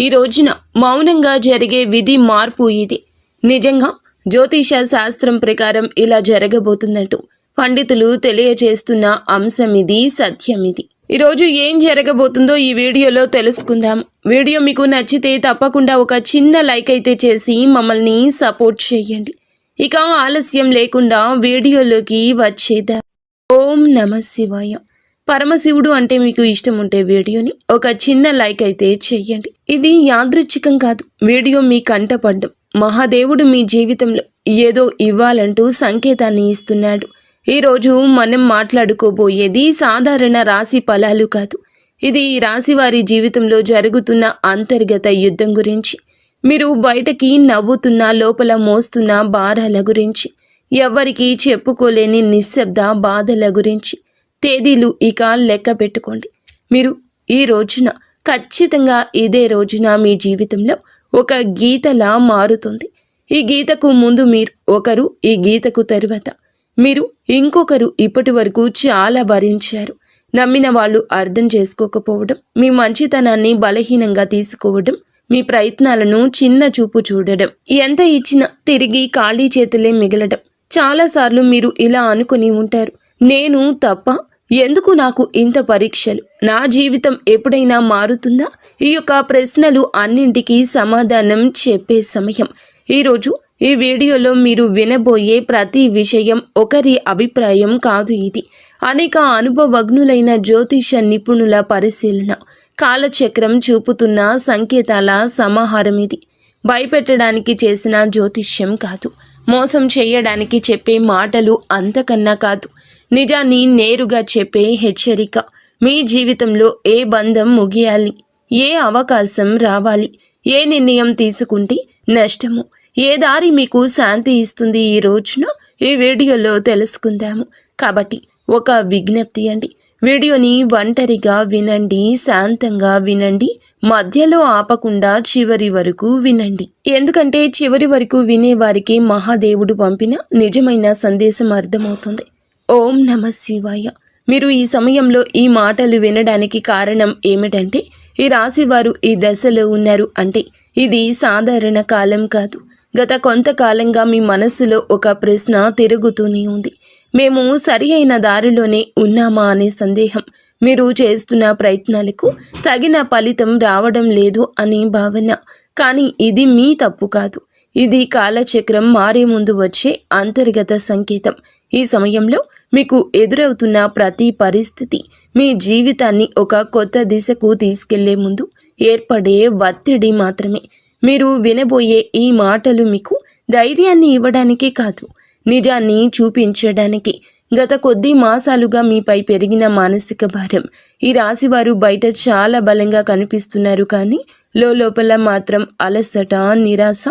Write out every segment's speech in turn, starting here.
ఈ రోజున మౌనంగా జరిగే విధి మార్పు ఇది. నిజంగా జ్యోతిష శాస్త్రం ప్రకారం ఇలా జరగబోతున్నట్టు పండితులు తెలియజేస్తున్న అంశం ఇది, సత్యం ఇది. ఈరోజు ఏం జరగబోతుందో ఈ వీడియోలో తెలుసుకుందాం. వీడియో మీకు నచ్చితే తప్పకుండా ఒక చిన్న లైక్ అయితే చేసి మమ్మల్ని సపోర్ట్ చేయండి. ఇక ఆలస్యం లేకుండా వీడియోలోకి వచ్చేద్దాం. ఓం నమః శివాయ. పరమశివుడు అంటే మీకు ఇష్టం ఉంటే వీడియోని ఒక చిన్న లైక్ అయితే చేయండి. ఇది యాదృచ్ఛికం కాదు, వీడియో మీ కంటపడ్డం. మహాదేవుడు మీ జీవితంలో ఏదో ఇవ్వాలంటూ సంకేతాన్ని ఇస్తున్నాడు. ఈరోజు మనం మాట్లాడుకోబోయేది సాధారణ రాశి ఫలాలు కాదు. ఇది ఈ రాశి వారి జీవితంలో జరుగుతున్న అంతర్గత యుద్ధం గురించి. మీరు బయటకి నవ్వుతున్న లోపల మోస్తున్న భారాల గురించి, ఎవ్వరికీ చెప్పుకోలేని నిశ్శబ్ద బాధల గురించి. తేదీలు ఇక లెక్క పెట్టుకోండి. మీరు ఈ రోజున ఖచ్చితంగా ఇదే రోజున మీ జీవితంలో ఒక గీతలా మారుతుంది. ఈ గీతకు ముందు మీరు ఒకరు, ఈ గీతకు తరువాత మీరు ఇంకొకరు. ఇప్పటి వరకు చాలా భరించారు. నమ్మిన వాళ్ళు అర్థం చేసుకోకపోవడం, మీ మంచితనాన్ని బలహీనంగా తీసుకోవడం, మీ ప్రయత్నాలను చిన్న చూపు చూడడం, ఎంత ఇచ్చినా తిరిగి ఖాళీ చేతులే మిగలడం. చాలాసార్లు మీరు ఇలా అనుకుని ఉంటారు, నేను తప్ప, ఎందుకు నాకు ఇంత పరీక్షలు, నా జీవితం ఎప్పుడైనా మారుతుందా? ఈ యొక్క ప్రశ్నలు అన్నింటికీ సమాధానం చెప్పే సమయం. ఈరోజు ఈ వీడియోలో మీరు వినబోయే ప్రతి విషయం ఒకరి అభిప్రాయం కాదు. ఇది అనేక అనుభవజ్ఞులైన జ్యోతిష నిపుణుల పరిశీలన, కాలచక్రం చూపుతున్న సంకేతాల సమాహారం. ఇది భయపెట్టడానికి చేసిన జ్యోతిష్యం కాదు, మోసం చేయడానికి చెప్పే మాటలు అంతకన్నా కాదు, నిజాన్ని నేరుగా చెప్పే హెచ్చరిక. మీ జీవితంలో ఏ బంధం ముగియాలి, ఏ అవకాశం రావాలి, ఏ నిర్ణయం తీసుకుంటే నష్టము, ఏ దారి మీకు శాంతి ఇస్తుంది, ఈ రోజున ఈ వీడియోలో తెలుసుకుందాము. కాబట్టి ఒక విజ్ఞప్తి అండి, వీడియోని ఒంటరిగా వినండి, శాంతంగా వినండి, మధ్యలో ఆపకుండా చివరి వరకు వినండి. ఎందుకంటే చివరి వరకు వినే వారికి మహాదేవుడు పంపిన నిజమైన సందేశం అర్థమవుతుంది. ఓం నమః శివాయ. మీరు ఈ సమయంలో ఈ మాటలు వినడానికి కారణం ఏమిటంటే, ఈ రాశివారు ఈ దశలో ఉన్నారు అంటే ఇది సాధారణ కాలం కాదు. గత కొంతకాలంగా మీ మనస్సులో ఒక ప్రశ్న తిరుగుతూనే ఉంది. మేము సరి అయిన దారిలోనే ఉన్నామా అనే సందేహం. మీరు చేస్తున్న ప్రయత్నాలకు తగిన ఫలితం రావడం లేదు అనే భావన. కానీ ఇది మీ తప్పు కాదు, ఇది కాలచక్రం మారే ముందు వచ్చే అంతర్గత సంకేతం. ఈ సమయంలో మీకు ఎదురవుతున్న ప్రతి పరిస్థితి మీ జీవితాన్ని ఒక కొత్త దిశకు తీసుకెళ్లే ముందు ఏర్పడే ఒత్తిడి మాత్రమే. మీరు వినబోయే ఈ మాటలు మీకు ధైర్యాన్ని ఇవ్వడానికే కాదు, నిజాన్ని చూపించడానికి. గత కొద్ది మాసాలుగా మీపై పెరిగిన మానసిక భారం. ఈ రాశివారు బయట చాలా బలంగా కనిపిస్తున్నారు, కానీ లోపల మాత్రం అలసట, నిరాశ,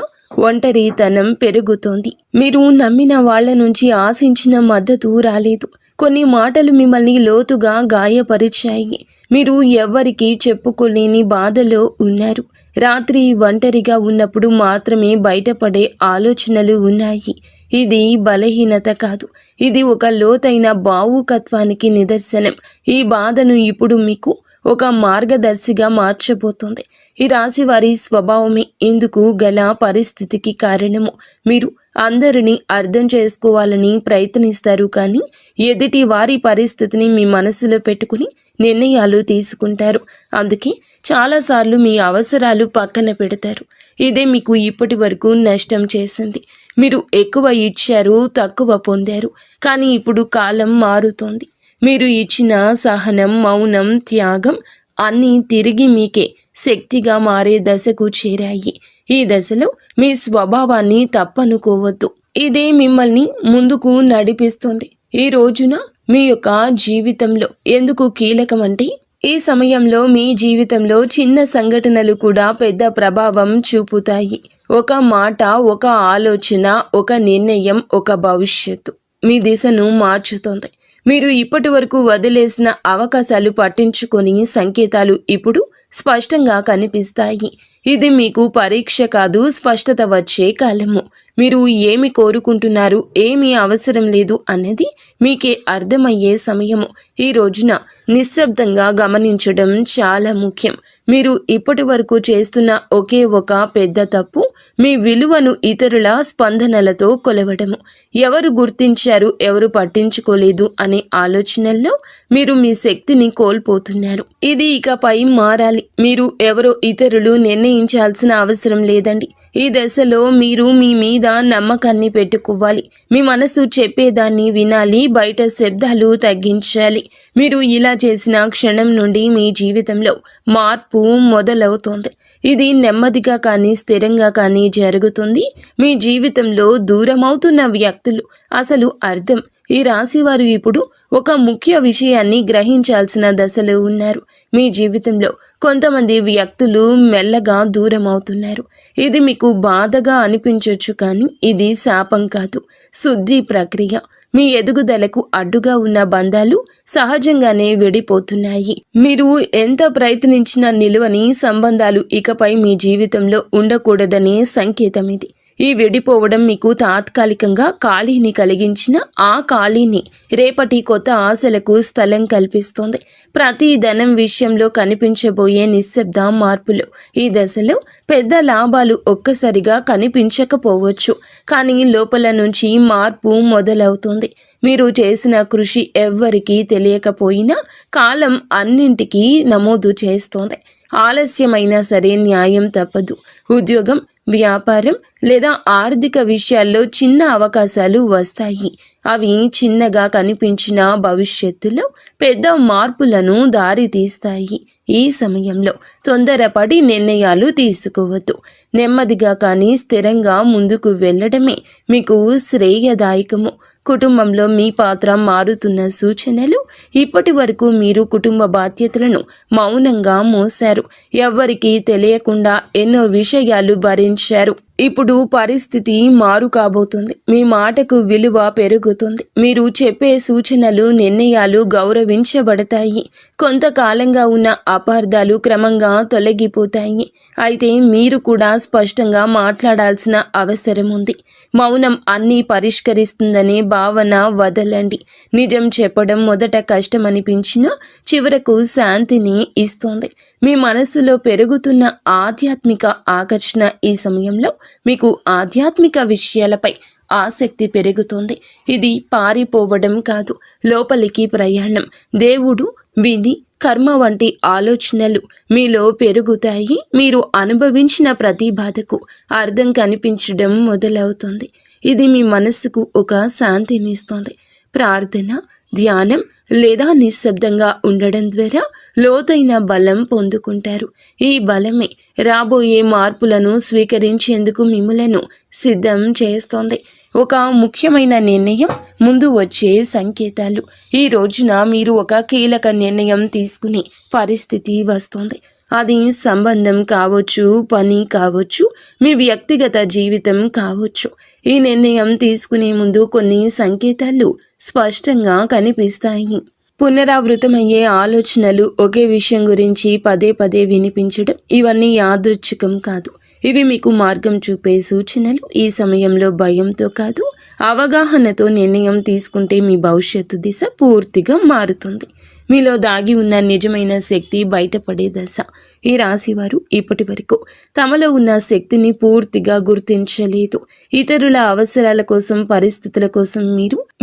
ఒంటరితనం పెరుగుతోంది. మీరు నమ్మిన వాళ్ల నుంచి ఆశించిన మద్దతు రాలేదు. కొన్ని మాటలు మిమ్మల్ని లోతుగా గాయపరిచాయి. మీరు ఎవ్వరికీ చెప్పుకోలేని బాధలో ఉన్నారు. రాత్రి ఒంటరిగా ఉన్నప్పుడు మాత్రమే బయటపడే ఆలోచనలు ఉన్నాయి. ఇది బలహీనత కాదు, ఇది ఒక లోతైన భావుకత్వానికి నిదర్శనం. ఈ బాధను ఇప్పుడు మీకు ఒక మార్గదర్శిగా మార్చబోతోంది. ఈ రాశి వారి స్వభావమే ఇందుకు గల పరిస్థితికి కారణము. మీరు అందరినీ అర్థం చేసుకోవాలని ప్రయత్నిస్తారు, కానీ ఎదుటి వారి పరిస్థితిని మీ మనసులో పెట్టుకుని నిర్ణయాలు తీసుకుంటారు. అందుకే చాలాసార్లు మీ అవసరాలు పక్కన పెడతారు. ఇదే మీకు ఇప్పటి వరకు నష్టం చేసింది. మీరు ఎక్కువ ఇచ్చారు, తక్కువ పొందారు. కానీ ఇప్పుడు కాలం మారుతోంది. మీరు ఇచ్చిన సహనం, మౌనం, త్యాగం అన్నీ తిరిగి మీకే శక్తిగా మారే దశకు చేరాయి. ఈ దశలో మీ స్వభావాన్ని తప్పనుకోవద్దు. ఇదే మిమ్మల్ని ముందుకు నడిపిస్తుంది. ఈ రోజున మీ యొక్క జీవితంలో ఎందుకు కీలకమంటే, ఈ సమయంలో మీ జీవితంలో చిన్న సంఘటనలు కూడా పెద్ద ప్రభావం చూపుతాయి. ఒక మాట, ఒక ఆలోచన, ఒక నిర్ణయం, ఒక భవిష్యత్తు మీ దిశను మార్చుతుంది. మీరు ఇప్పటి వరకు వదిలేసిన అవకాశాలు పట్టించుకొని సంకేతాలు ఇప్పుడు స్పష్టంగా కనిపిస్తాయి. ఇది మీకు పరీక్ష కాదు, స్పష్టత వచ్చే కాలము. మీరు ఏమి కోరుకుంటున్నారు, ఏమీ అవసరం లేదు అనేది మీకే అర్థమయ్యే సమయము. ఈ రోజున నిశ్శబ్దంగా గమనించడం చాలా ముఖ్యం. మీరు ఇప్పటి వరకు చేస్తున్న ఒకే ఒక పెద్ద తప్పు మీ విలువను ఇతరుల స్పందనలతో కొలవడము. ఎవరు గుర్తించారు, ఎవరు పట్టించుకోలేదు అనే ఆలోచనల్లో మీరు మీ శక్తిని కోల్పోతున్నారు. ఇది ఇకపై మారాలి. మీరు ఎవరో ఇతరులు నిర్ణయించాల్సిన అవసరం లేదండి. ఈ దశలో మీరు మీ మీద నమ్మకాన్ని పెట్టుకోవాలి. మీ మనసు చెప్పేదాన్ని వినాలి, బయట శబ్దాలు తగ్గించాలి. మీరు ఇలా చేసిన క్షణం నుండి మీ జీవితంలో మార్పు మొదలవుతోంది. ఇది నెమ్మదిగా కానీ స్థిరంగా కానీ జరుగుతుంది. మీ జీవితంలో దూరమవుతున్న వ్యక్తులు అసలు అర్థం. ఈ రాశివారు ఇప్పుడు ఒక ముఖ్య విషయాన్ని గ్రహించాల్సిన దశలో ఉన్నారు. మీ జీవితంలో కొంతమంది వ్యక్తులు మెల్లగా దూరం అవుతున్నారు. ఇది మీకు బాధగా అనిపించవచ్చు, కానీ ఇది శాపం కాదు, శుద్ధి ప్రక్రియ. మీ ఎదుగుదలకు అడ్డుగా ఉన్న బంధాలు సహజంగానే విడిపోతున్నాయి. మీరు ఎంత ప్రయత్నించినా నిలువని సంబంధాలు ఇకపై మీ జీవితంలో ఉండకూడదనే సంకేతం ఇది. ఈ విడిపోవడం మీకు తాత్కాలికంగా ఖాళీని కలిగించిన ఆ ఖాళీని రేపటి కొత్త ఆశలకు స్థలం కల్పిస్తోంది. ప్రతి ధనం విషయంలో కనిపించబోయే నిశ్శబ్ద మార్పులు. ఈ దశలో పెద్ద లాభాలు ఒక్కసారిగా కనిపించకపోవచ్చు, కానీ లోపల నుంచి మార్పు మొదలవుతుంది. మీరు చేసిన కృషి ఎవ్వరికీ తెలియకపోయినా కాలం అన్నింటికీ నమోదు చేస్తోంది. ఆలస్యమైనా సరే న్యాయం తప్పదు. ఉద్యోగం, వ్యాపారం లేదా ఆర్థిక విషయాల్లో చిన్న అవకాశాలు వస్తాయి. అవి చిన్నగా కనిపించిన భవిష్యత్తులో పెద్ద మార్పులను దారి తీస్తాయి. ఈ సమయంలో తొందరపడి నిర్ణయాలు తీసుకోవద్దు. నెమ్మదిగా కానీ స్థిరంగా ముందుకు వెళ్ళడమే మీకు శ్రేయదాయకము. కుటుంబంలో మీ పాత్ర మారుతున్న సూచనలు. ఇప్పటి వరకు మీరు కుటుంబ బాధ్యతలను మౌనంగా మోశారు. ఎవ్వరికీ తెలియకుండా ఎన్నో విషయాలు భరించారు. ఇప్పుడు పరిస్థితి మారు కాబోతుంది. మీ మాటకు విలువ పెరుగుతుంది. మీరు చెప్పే సూచనలు, నిర్ణయాలు గౌరవించబడతాయి. కొంతకాలంగా ఉన్న అపార్థాలు క్రమంగా తొలగిపోతాయి. అయితే మీరు కూడా స్పష్టంగా మాట్లాడాల్సిన అవసరం ఉంది. మౌనం అన్నీ పరిష్కరిస్తుందనే భావన వదలండి. నిజం చెప్పడం మొదట కష్టమనిపించినా చివరకు శాంతిని ఇస్తుంది. మీ మనస్సులో పెరుగుతున్న ఆధ్యాత్మిక ఆకర్షణ. ఈ సమయంలో మీకు ఆధ్యాత్మిక విషయాలపై ఆసక్తి పెరుగుతోంది. ఇది పారిపోవడం కాదు, లోపలికి ప్రయాణం. దేవుడు, విధి, కర్మ వంటి ఆలోచనలు మీలో పెరుగుతాయి. మీరు అనుభవించిన ప్రతి బాధకు అర్థం కనిపించడం మొదలవుతుంది. ఇది మీ మనస్సుకు ఒక శాంతినిస్తుంది. ప్రార్థన, ధ్యానం లేదా నిశ్శబ్దంగా ఉండడం ద్వారా లోతైన బలం పొందుకుంటారు. ఈ బలమే రాబోయే మార్పులను స్వీకరించేందుకు మిమ్మలను సిద్ధం చేస్తోంది. ఒక ముఖ్యమైన నిర్ణయం, ముందు వచ్చే సంకేతాలు. ఈ రోజున మీరు ఒక కీలక నిర్ణయం తీసుకునే పరిస్థితి వస్తుంది. అది సంబంధం కావచ్చు, పని కావచ్చు, మీ వ్యక్తిగత జీవితం కావచ్చు. ఈ నిర్ణయం తీసుకునే ముందు కొన్ని సంకేతాలు స్పష్టంగా కనిపిస్తాయి. పునరావృతమయ్యే ఆలోచనలు, ఒకే విషయం గురించి పదే పదే వినిపించడం, ఇవన్నీ యాదృచ్ఛికం కాదు. ఇవి మీకు మార్గం చూపే సూచనలు. ఈ సమయంలో భయంతో కాదు, అవగాహనతో నిర్ణయం తీసుకుంటే మీ భవిష్యత్తు దిశ పూర్తిగా మారుతుంది. మీలో దాగి ఉన్న నిజమైన శక్తి బయటపడే దశ. ఈ రాశివారు ఇప్పటి వరకు తమలో ఉన్న శక్తిని పూర్తిగా గుర్తించలేదు. ఇతరుల అవసరాల కోసం, పరిస్థితుల కోసం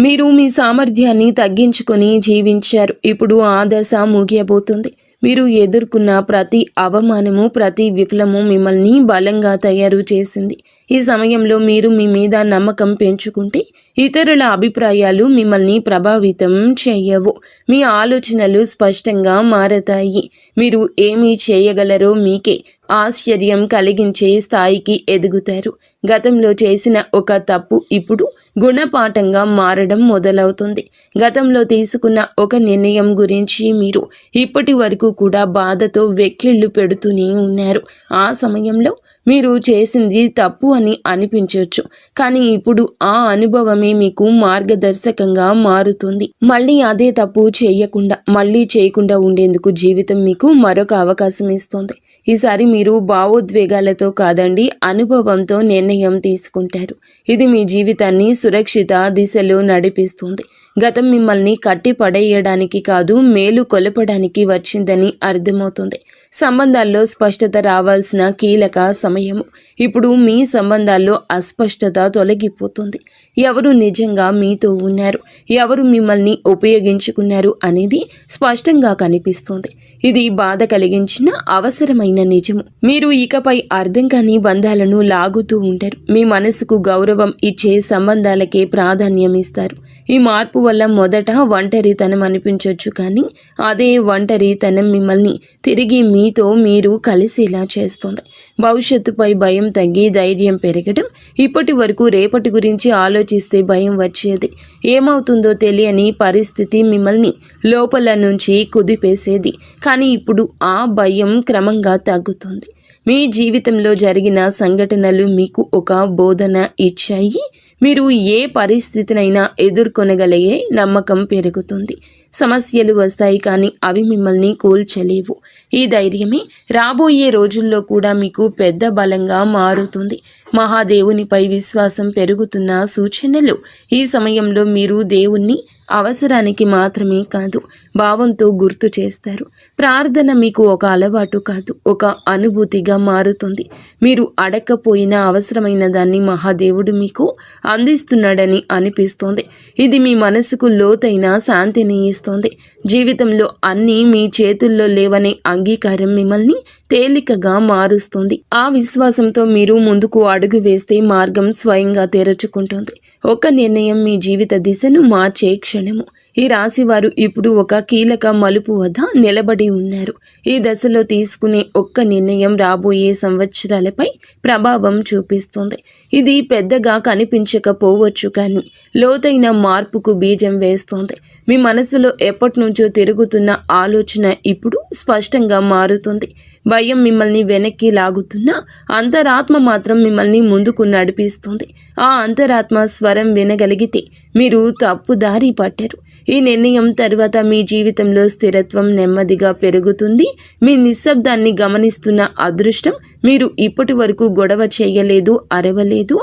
మీరు మీ సామర్థ్యాన్ని తగ్గించుకొని జీవించారు. ఇప్పుడు ఆ దశ ముగియబోతుంది. మీరు ఎదుర్కొన్న ప్రతి అవమానము, ప్రతి విఫలము మిమ్మల్ని బలంగా తయారు చేసింది. ఈ సమయంలో మీరు మీ మీద నమ్మకం పెంచుకుంటే ఇతరుల అభిప్రాయాలు మిమ్మల్ని ప్రభావితం చేయవు. మీ ఆలోచనలు స్పష్టంగా మారతాయి. మీరు ఏమి చేయగలరో మీకే ఆశ్చర్యం కలిగించే స్థాయికి ఎదుగుతారు. గతంలో చేసిన ఒక తప్పు ఇప్పుడు గుణపాఠంగా మారడం మొదలవుతుంది. గతంలో తీసుకున్న ఒక నిర్ణయం గురించి మీరు ఇప్పటి వరకు కూడా బాధతో వెక్కిళ్ళు పెడుతూనే ఉన్నారు. ఆ సమయంలో మీరు చేసింది తప్పు అని అనిపించవచ్చు, కానీ ఇప్పుడు ఆ అనుభవమే మీకు మార్గదర్శకంగా మారుతుంది. మళ్ళీ అదే తప్పు చేయకుండా ఉండేందుకు జీవితం మీకు మరొక అవకాశం ఇస్తుంది. ఈసారి మీరు భావోద్వేగాలతో కాదండి, అనుభవంతో నిర్ణయం తీసుకుంటారు. ఇది మీ జీవితాన్ని సురక్షిత దిశలో నడిపిస్తుంది. గతం మిమ్మల్ని కట్టి పడేయడానికి కాదు, మేలు కొలపడానికి వచ్చిందని అర్థమవుతుంది. సంబంధాల్లో స్పష్టత రావాల్సిన కీలక సమయము. ఇప్పుడు మీ సంబంధాల్లో అస్పష్టత తొలగిపోతుంది. ఎవరు నిజంగా మీతో ఉన్నారు, ఎవరు మిమ్మల్ని ఉపయోగించుకున్నారు అనేది స్పష్టంగా కనిపిస్తుంది. ఇది బాధ కలిగించిన అవసరమైన నిజము. మీరు ఇకపై అర్థం కాని బంధాలను లాగుతూ ఉంటారు. మీ మనసుకు గౌరవం ఇచ్చే సంబంధాలకే ప్రాధాన్యం ఇస్తారు. ఈ మార్పు వల్ల మొదట ఒంటరితనం అనిపించవచ్చు, కానీ అదే ఒంటరితనం మిమ్మల్ని తిరిగి మీతో మీరు కలిసేలా చేస్తుంది. భవిష్యత్తుపై భయం తగ్గి ధైర్యం పెరగడం. ఇప్పటి వరకు రేపటి గురించి ఆలోచిస్తే భయం వచ్చేది. ఏమవుతుందో తెలియని పరిస్థితి మిమ్మల్ని లోపల నుంచి కుదిపేసేది. కానీ ఇప్పుడు ఆ భయం క్రమంగా తగ్గుతుంది. మీ జీవితంలో జరిగిన సంఘటనలు మీకు ఒక బోధన ఇచ్చాయి. మీరు ఏ పరిస్థితినైనా ఎదుర్కొనగలిగే నమ్మకం పెరుగుతుంది. సమస్యలు వస్తాయి, కానీ అవి మిమ్మల్ని కూల్చలేవు. ఈ ధైర్యమే రాబోయే రోజుల్లో కూడా మీకు పెద్ద బలంగా మారుతుంది. మహాదేవునిపై విశ్వాసం పెరుగుతున్న సూచనలు. ఈ సమయంలో మీరు దేవుణ్ణి అవసరానికి మాత్రమే కాదు, భావంతో గుర్తు చేస్తారు. ప్రార్థన మీకు ఒక అలవాటు కాదు, ఒక అనుభూతిగా మారుతుంది. మీరు అడగకపోయిన అవసరమైన దాన్ని మహాదేవుడు మీకు అందిస్తున్నాడని అనిపిస్తోంది. ఇది మీ మనసుకు లోతైన శాంతిని ఇస్తోంది. జీవితంలో అన్నీ మీ చేతుల్లో లేవనే అంగీకారం మిమ్మల్ని తేలికగా మారుస్తుంది. ఆ విశ్వాసంతో మీరు ముందుకు అడుగు వేస్తే మార్గం స్వయంగా తెరుచుకుంటుంది. ఒక నిర్ణయం మీ జీవిత దిశను మార్చే క్షణము. ఈ రాశివారు ఇప్పుడు ఒక కీలక మలుపు వద్ద నిలబడి ఉన్నారు. ఈ దశలో తీసుకునే ఒక్క నిర్ణయం రాబోయే సంవత్సరాలపై ప్రభావం చూపిస్తుంది. ఇది పెద్దగా కనిపించకపోవచ్చు, కానీ లోతైన మార్పుకు బీజం వేస్తుంది. మీ మనసులో ఎప్పటి నుంచో తిరుగుతున్న ఆలోచన ఇప్పుడు స్పష్టంగా మారుతుంది. భయం మిమ్మల్ని వెనక్కి లాగుతున్నా అంతరాత్మ మాత్రం మిమ్మల్ని ముందుకు నడిపిస్తుంది. ఆ అంతరాత్మ స్వరం వినగలిగితే మీరు తప్పుదారి పట్టరు. ఈ నిర్ణయం తర్వాత మీ జీవితంలో స్థిరత్వం నెమ్మదిగా పెరుగుతుంది. మీ నిశ్శబ్దాన్ని గమనిస్తున్న అదృష్టం. మీరు ఇప్పటి వరకు గొడవ చేయలేదు, అరవలేదు,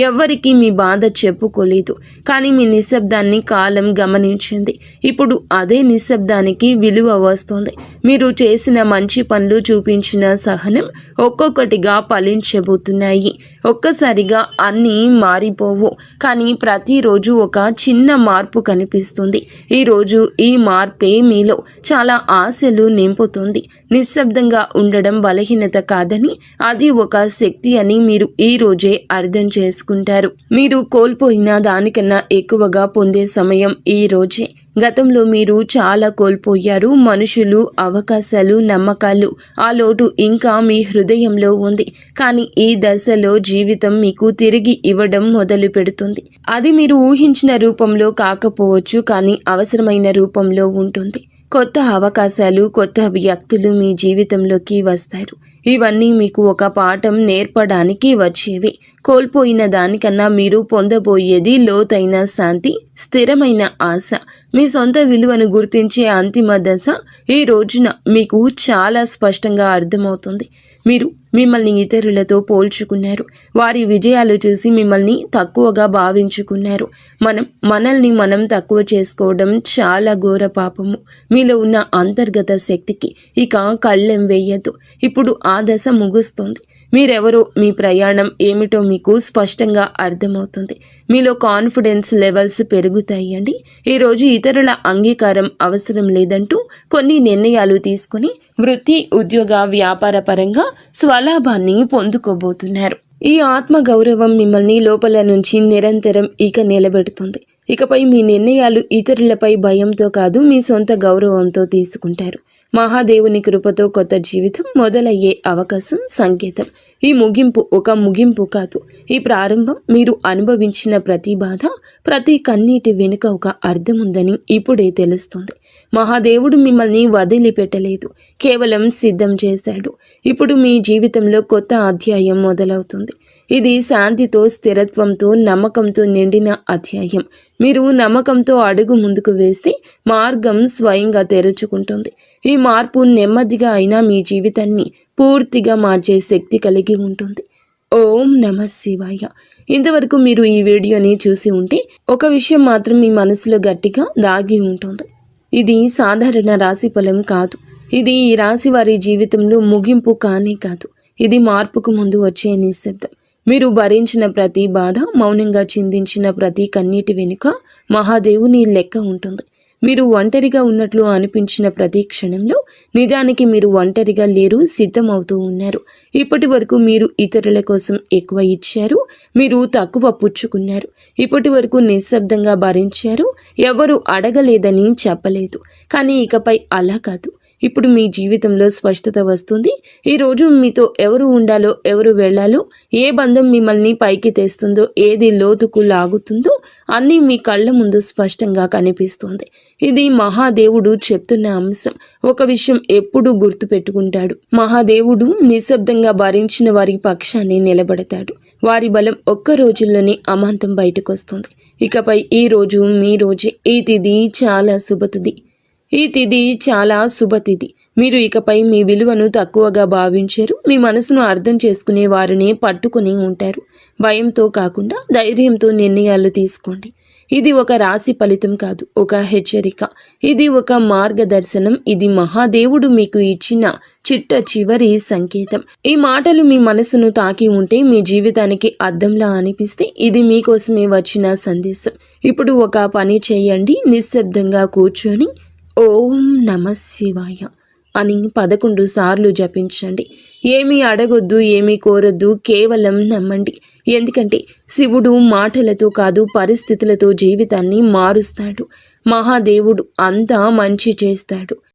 ఎవ్వరికీ మీ బాధ చెప్పుకోలేదు, కానీ మీ నిశ్శబ్దాన్ని కాలం గమనించింది. ఇప్పుడు అదే నిశ్శబ్దానికి విలువ వస్తుంది. మీరు చేసిన మంచి పనులు, చూపించిన సహనం ఒక్కొక్కటిగా ఫలించబోతున్నాయి. ఒక్కసారిగా అన్నీ మారిపోవు, కానీ ప్రతిరోజు ఒక చిన్న మార్పు కనిపిస్తుంది. ఈరోజు ఈ మార్పే మీలో చాలా ఆశలు నింపుతుంది. నిశ్శబ్దంగా ఉండడం బలహీనత కాదని, అది ఒక శక్తి అని మీరు ఈ రోజే అర్థం చేసుకుంటారు. మీరు కోల్పోయిన దానికన్నా ఎక్కువగా పొందే సమయం ఈ రోజే. గతంలో మీరు చాలా కోల్పోయారు. మనుషులు, అవకాశాలు, నమ్మకాలు. ఆ లోటు ఇంకా మీ హృదయంలో ఉంది. కానీ ఈ దశలో జీవితం మీకు తిరిగి ఇవ్వడం మొదలు పెడుతుంది. అది మీరు ఊహించిన రూపంలో కాకపోవచ్చు, కానీ అవసరమైన రూపంలో ఉంటుంది. కొత్త అవకాశాలు, కొత్త వ్యక్తులు మీ జీవితంలోకి వస్తారు. ఇవన్నీ మీకు ఒక పాఠం నేర్పడానికి వచ్చేవి. కోల్పోయిన దానికన్నా మీరు పొందబోయేది లోతైన శాంతి, స్థిరమైన ఆశ. మీ సొంత విలువను గుర్తించే అంతిమ దశ ఈ రోజున మీకు చాలా స్పష్టంగా అర్థమవుతుంది. మీరు మిమ్మల్ని ఇతరులతో పోల్చుకున్నారు. వారి విజయాలు చూసి మిమ్మల్ని తక్కువగా భావించుకున్నారు. మనల్ని మనం తక్కువ చేసుకోవడం చాలా ఘోర పాపము. మీలో ఉన్న అంతర్గత శక్తికి ఇక కళ్ళెం వేయద్దు. ఇప్పుడు ఆ దశ ముగుస్తుంది. మీరెవరో, మీ ప్రయాణం ఏమిటో మీకు స్పష్టంగా అర్థమవుతుంది. మీలో కాన్ఫిడెన్స్ లెవెల్స్ పెరుగుతాయండి. ఈరోజు ఇతరుల అంగీకారం అవసరం లేదంటూ కొన్ని నిర్ణయాలు తీసుకొని వృత్తి, ఉద్యోగ, వ్యాపార పరంగా స్వలాభాన్ని పొందుకోబోతున్నారు. ఈ ఆత్మ గౌరవం మిమ్మల్ని లోపల నుంచి నిరంతరం ఇక నిలబెడుతుంది. ఇకపై మీ నిర్ణయాలు ఇతరులపై భయంతో కాదు, మీ సొంత గౌరవంతో తీసుకుంటారు. మహాదేవుని కృపతో కొత్త జీవితం మొదలయ్యే అవకాశం సంకేతం. ఈ ముగింపు ఒక ముగింపు కాదు, ఈ ప్రారంభం. మీరు అనుభవించిన ప్రతి బాధ, ప్రతి కన్నీటి వెనుక ఒక అర్థం ఉందని ఇప్పుడే తెలుస్తుంది. మహాదేవుడు మిమ్మల్ని వదిలిపెట్టలేదు, కేవలం సిద్ధం చేశాడు. ఇప్పుడు మీ జీవితంలో కొత్త అధ్యాయం మొదలవుతుంది. ఇది శాంతితో, స్థిరత్వంతో, నమ్మకంతో నిండిన అధ్యాయం. మీరు నమ్మకంతో అడుగు ముందుకు వేస్తే మార్గం స్వయంగా తెరుచుకుంటుంది. ఈ మార్పు నెమ్మదిగా అయినా మీ జీవితాన్ని పూర్తిగా మార్చే శక్తి కలిగి ఉంటుంది. ఓం నమః శివాయ. ఇంతవరకు మీరు ఈ వీడియోని చూసి ఉంటే ఒక విషయం మాత్రం మీ మనసులో గట్టిగా దాగి ఉంటుంది. ఇది సాధారణ రాశి ఫలం కాదు. ఇది ఈ రాశి వారి జీవితంలో ముగింపు కానే కాదు, ఇది మార్పుకు ముందు వచ్చే నిశ్శబ్దం. మీరు భరించిన ప్రతి బాధ, మౌనంగా చిందించిన ప్రతి కన్నీటి వెనుక మహాదేవుని లెక్క ఉంటుంది. మీరు ఒంటరిగా ఉన్నట్లు అనిపించిన ప్రతి క్షణంలో నిజానికి మీరు ఒంటరిగా లేరు, సిద్ధమవుతూ ఉన్నారు. ఇప్పటి వరకు మీరు ఇతరుల కోసం ఎక్కువ ఇచ్చారు, మీరు తక్కువ పుచ్చుకున్నారు. ఇప్పటి వరకు నిశ్శబ్దంగా భరించారు, ఎవరు అడగలేదని చెప్పలేదు. కానీ ఇకపై అలా కాదు. ఇప్పుడు మీ జీవితంలో స్పష్టత వస్తుంది. ఈరోజు మీతో ఎవరు ఉండాలో, ఎవరు వెళ్ళాలో, ఏ బంధం మిమ్మల్ని పైకి తెస్తుందో, ఏది లోతుకు లాగుతుందో అన్నీ మీ కళ్ళ ముందు స్పష్టంగా కనిపిస్తుంది. ఇది మహాదేవుడు చెప్తున్న అంశం. ఒక విషయం ఎప్పుడూ గుర్తుపెట్టుకుంటాడు, మహాదేవుడు నిశ్శబ్దంగా భరించిన వారి పక్షాన్ని నిలబడతాడు. వారి బలం ఒక్క రోజుల్లోనే అమాంతం బయటకు వస్తుంది. ఇకపై ఈ రోజు మీ రోజే. ఈ తిథి చాలా శుభతిథి. ఈ తిథి చాలా శుభతిథి. మీరు ఇకపై మీ విలువను తక్కువగా భావించారు. మీ మనసును అర్థం చేసుకునే వారిని పట్టుకుని ఉంటారు. భయంతో కాకుండా ధైర్యంతో నిర్ణయాలు తీసుకోండి. ఇది ఒక రాశి ఫలితం కాదు, ఒక హెచ్చరిక. ఇది ఒక మార్గదర్శనం. ఇది మహాదేవుడు మీకు ఇచ్చిన చిట్ట చివరి సంకేతం. ఈ మాటలు మీ మనసును తాకి ఉంటే, మీ జీవితానికి అద్దంలా అనిపిస్తే, ఇది మీకోసమే వచ్చిన సందేశం. ఇప్పుడు ఒక పని చేయండి. నిశ్శబ్దంగా కూర్చొని ఓం నమ శివాయ అని 11 సార్లు జపించండి. ఏమీ అడగొద్దు, ఏమీ కోరొద్దు, కేవలం నమ్మండి. ఎందుకంటే శివుడు మాటలతో కాదు, పరిస్థితులతో జీవితాన్ని మారుస్తాడు. మహాదేవుడు అంతా మంచి చేస్తాడు.